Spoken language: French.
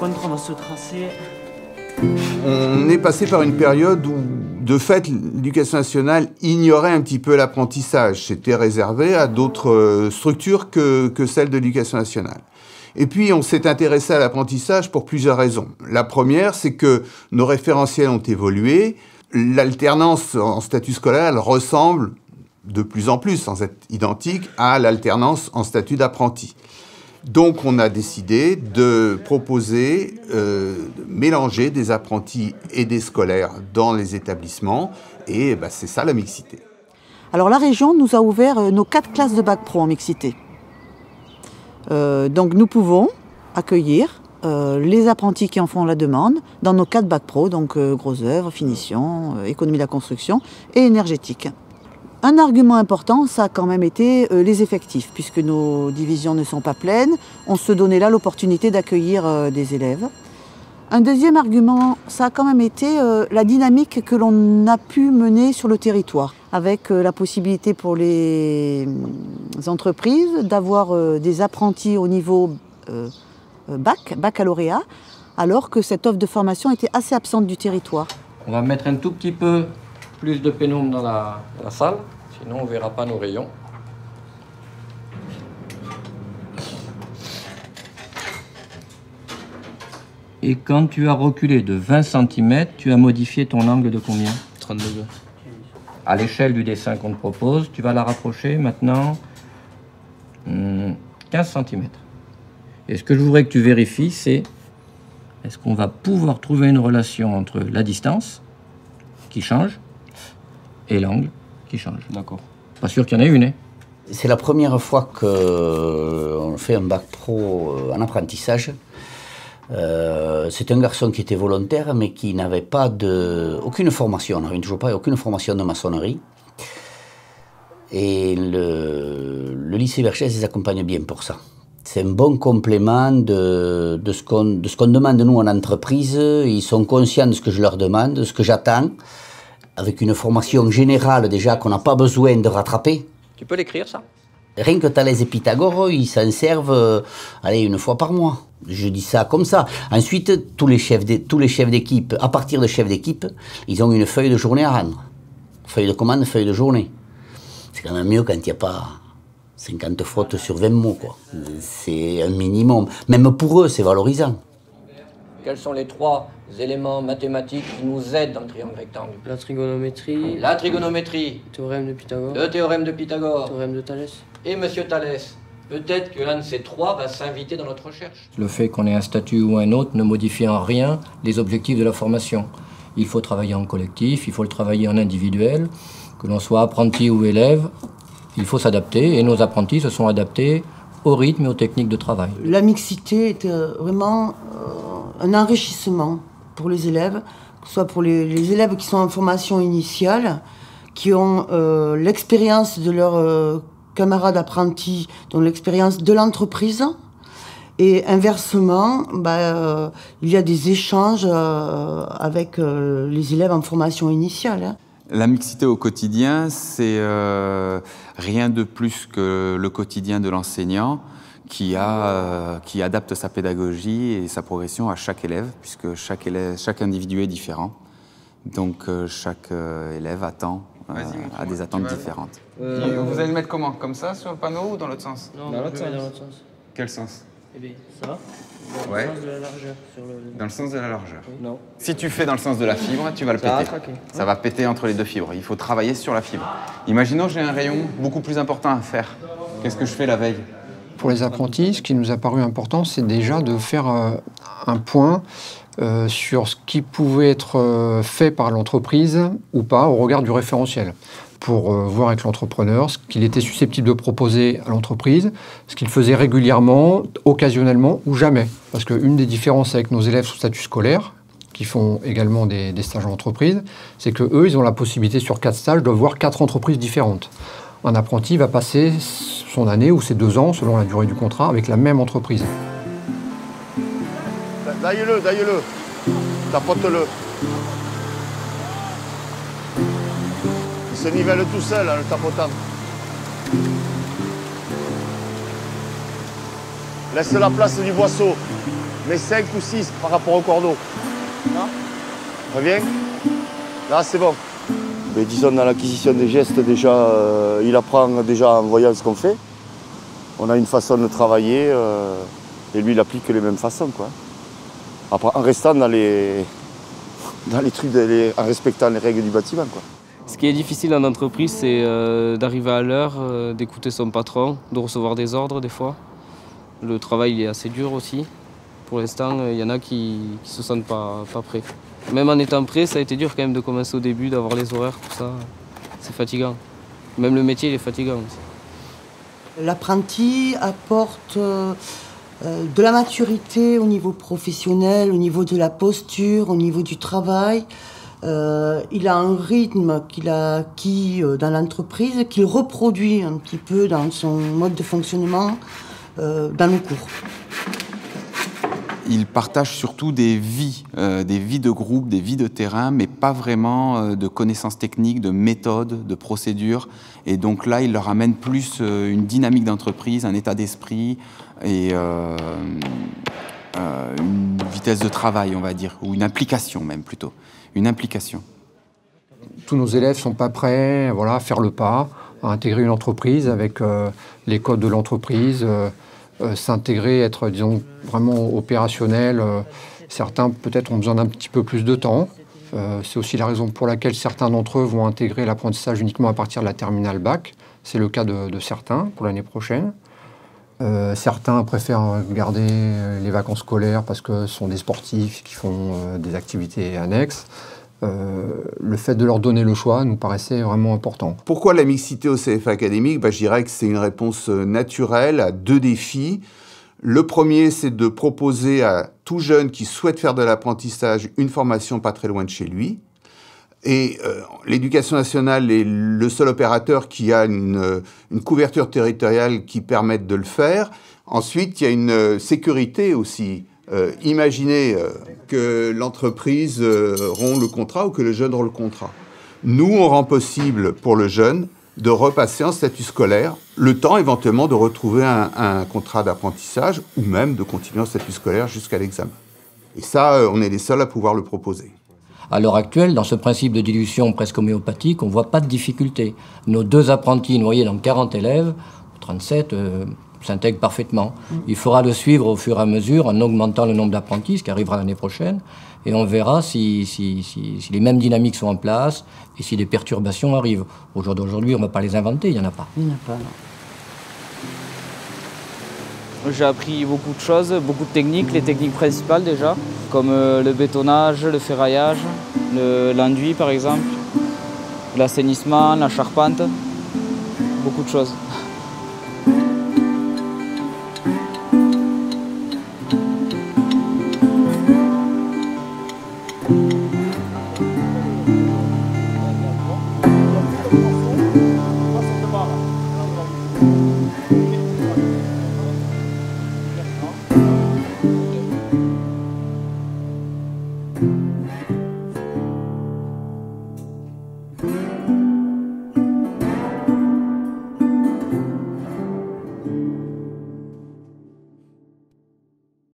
Donc on va se tracer. On est passé par une période où, de fait, l'éducation nationale ignorait un petit peu l'apprentissage. C'était réservé à d'autres structures que celle de l'éducation nationale. Et puis, on s'est intéressé à l'apprentissage pour plusieurs raisons. La première, c'est que nos référentiels ont évolué. L'alternance en statut scolaire, elle ressemble de plus en plus, sans être identique, à l'alternance en statut d'apprenti. Donc, on a décidé de proposer, de mélanger des apprentis et des scolaires dans les établissements. Et c'est ça la mixité. Alors, la région nous a ouvert nos 4 classes de bac pro en mixité. Donc, nous pouvons accueillir les apprentis qui en font la demande dans nos 4 bacs pro, donc gros œuvre, finition, économie de la construction et énergétique. Un argument important, ça a quand même été les effectifs, puisque nos divisions ne sont pas pleines. On se donnait là l'opportunité d'accueillir des élèves. Un deuxième argument, ça a quand même été la dynamique que l'on a pu mener sur le territoire, avec la possibilité pour les entreprises d'avoir des apprentis au niveau baccalauréat, alors que cette offre de formation était assez absente du territoire. On va mettre un tout petit peu plus de pénombre dans la salle, sinon on ne verra pas nos rayons. Et quand tu as reculé de 20 cm, tu as modifié ton angle de combien? 30 degrés. À l'échelle du dessin qu'on te propose, tu vas la rapprocher maintenant 15 cm. Et ce que je voudrais que tu vérifies, c'est est-ce qu'on va pouvoir trouver une relation entre la distance qui change et l'angle qui change. D'accord. Pas sûr qu'il y en ait une, hein. C'est la première fois qu'on fait un bac pro en apprentissage. C'est un garçon qui était volontaire, mais qui n'avait aucune formation. On n'avait toujours pas aucune formation de maçonnerie. Et le lycée Verchès les accompagne bien pour ça. C'est un bon complément de ce qu'on demande nous en entreprise. Ils sont conscients de ce que je leur demande, de ce que j'attends, avec une formation générale déjà qu'on n'a pas besoin de rattraper. Tu peux l'écrire, ça? Rien que Thalès et Pythagore, ils s'en servent une fois par mois. Je dis ça comme ça. Ensuite, tous les chefs d'équipe, à partir de chefs d'équipe, ils ont une feuille de journée à rendre. Feuille de commande, feuille de journée. C'est quand même mieux quand il n'y a pas 50 fautes sur 20 mots, quoi. C'est un minimum. Même pour eux, c'est valorisant. Quels sont les 3 éléments mathématiques qui nous aident dans le triangle rectangle? La trigonométrie. La trigonométrie. Théorème de Pythagore. Le théorème de Pythagore. Théorème de Thalès. Et Monsieur Thalès. Peut-être que l'un de ces 3 va s'inviter dans notre recherche. Le fait qu'on ait un statut ou un autre ne modifie en rien les objectifs de la formation. Il faut travailler en collectif, il faut le travailler en individuel. Que l'on soit apprenti ou élève, il faut s'adapter. Et nos apprentis se sont adaptés au rythme et aux techniques de travail. La mixité est vraiment un enrichissement pour les élèves, que ce soit pour les élèves qui sont en formation initiale, qui ont l'expérience de leurs camarades apprentis, dont l'expérience de l'entreprise. Et inversement, il y a des échanges avec les élèves en formation initiale. Hein. La mixité au quotidien, c'est rien de plus que le quotidien de l'enseignant qui adapte sa pédagogie et sa progression à chaque élève, puisque chaque individu est différent. Donc chaque élève a des attentes différentes. Vous allez le mettre comment? Comme ça, sur le panneau, ou dans l'autre sens? Non, dans l'autre sens. Quel sens? Eh bien, ça. Dans Ouais. le sens de la largeur. Dans le sens de la largeur. Oui. Non. Si tu fais dans le sens de la fibre, tu vas le Ça va péter. craquer. Ça va péter entre les 2 fibres. Il faut travailler sur la fibre. Imaginons que j'ai un rayon beaucoup plus important à faire. Qu'est-ce que je fais la veille? Pour les apprentis, ce qui nous a paru important, c'est déjà de faire un point sur ce qui pouvait être fait par l'entreprise ou pas au regard du référentiel, pour voir avec l'entrepreneur ce qu'il était susceptible de proposer à l'entreprise, ce qu'il faisait régulièrement, occasionnellement ou jamais. Parce qu'une des différences avec nos élèves sous statut scolaire, qui font également des stages en entreprise, c'est qu'eux, ils ont la possibilité sur 4 stages de voir 4 entreprises différentes. Un apprenti va passer son année ou ses 2 ans, selon la durée du contrat, avec la même entreprise. Daille-le, tapote-le. se nivelle tout seul, hein, le tapotant. Laisse la place du boisseau. Mets 5 ou 6 par rapport au cordeau. Là. Reviens. Là, c'est bon. Mais disons, dans l'acquisition des gestes, déjà, il apprend déjà en voyant ce qu'on fait. On a une façon de travailler et lui, il applique les mêmes façons, quoi. Après, en restant dans les trucs, en respectant les règles du bâtiment, quoi. Ce qui est difficile en entreprise, c'est d'arriver à l'heure, d'écouter son patron, de recevoir des ordres des fois. Le travail il est assez dur aussi. Pour l'instant, il y en a qui ne se sentent pas prêts. Même en étant prêt, ça a été dur quand même de commencer au début, d'avoir les horaires, tout ça. C'est fatigant. Même le métier, il est fatigant aussi. L'apprenti apporte de la maturité au niveau professionnel, au niveau de la posture, au niveau du travail. Il a un rythme qu'il a acquis dans l'entreprise, qu'il reproduit un petit peu dans son mode de fonctionnement dans le cours. Il partage surtout des vies de groupe, des vies de terrain, mais pas vraiment de connaissances techniques, de méthodes, de procédures. Et donc là, il leur amène plus une dynamique d'entreprise, un état d'esprit et une vitesse de travail, on va dire, ou une implication même plutôt, une implication. Tous nos élèves ne sont pas prêts, voilà, à faire le pas, à intégrer une entreprise avec les codes de l'entreprise, s'intégrer, être, disons, vraiment opérationnel. Certains, peut-être, ont besoin d'un petit peu plus de temps. C'est aussi la raison pour laquelle certains d'entre eux vont intégrer l'apprentissage uniquement à partir de la terminale bac. C'est le cas de certains pour l'année prochaine. Certains préfèrent garder les vacances scolaires parce que ce sont des sportifs qui font des activités annexes. Le fait de leur donner le choix nous paraissait vraiment important. Pourquoi la mixité au CFA académique? Je dirais que c'est une réponse naturelle à 2 défis. Le premier, c'est de proposer à tout jeune qui souhaite faire de l'apprentissage une formation pas très loin de chez lui. Et l'Éducation nationale est le seul opérateur qui a une couverture territoriale qui permette de le faire. Ensuite, il y a une sécurité aussi. Imaginez que l'entreprise rompt le contrat ou que le jeune rompt le contrat. Nous, on rend possible pour le jeune de repasser en statut scolaire, le temps éventuellement de retrouver un contrat d'apprentissage ou même de continuer en statut scolaire jusqu'à l'examen. Et ça, on est les seuls à pouvoir le proposer. À l'heure actuelle, dans ce principe de dilution presque homéopathique, on ne voit pas de difficulté. Nos 2 apprentis noyés dans 40 élèves, 37, s'intègrent parfaitement. Il faudra le suivre au fur et à mesure en augmentant le nombre d'apprentis, ce qui arrivera l'année prochaine, et on verra si les mêmes dynamiques sont en place et si des perturbations arrivent. Au jour d'aujourd'hui, on ne va pas les inventer, il n'y en a pas. Il n'y en a pas, non. J'ai appris beaucoup de choses, beaucoup de techniques, les techniques principales déjà, comme le bétonnage, le ferraillage, l'enduit par exemple, l'assainissement, la charpente, beaucoup de choses.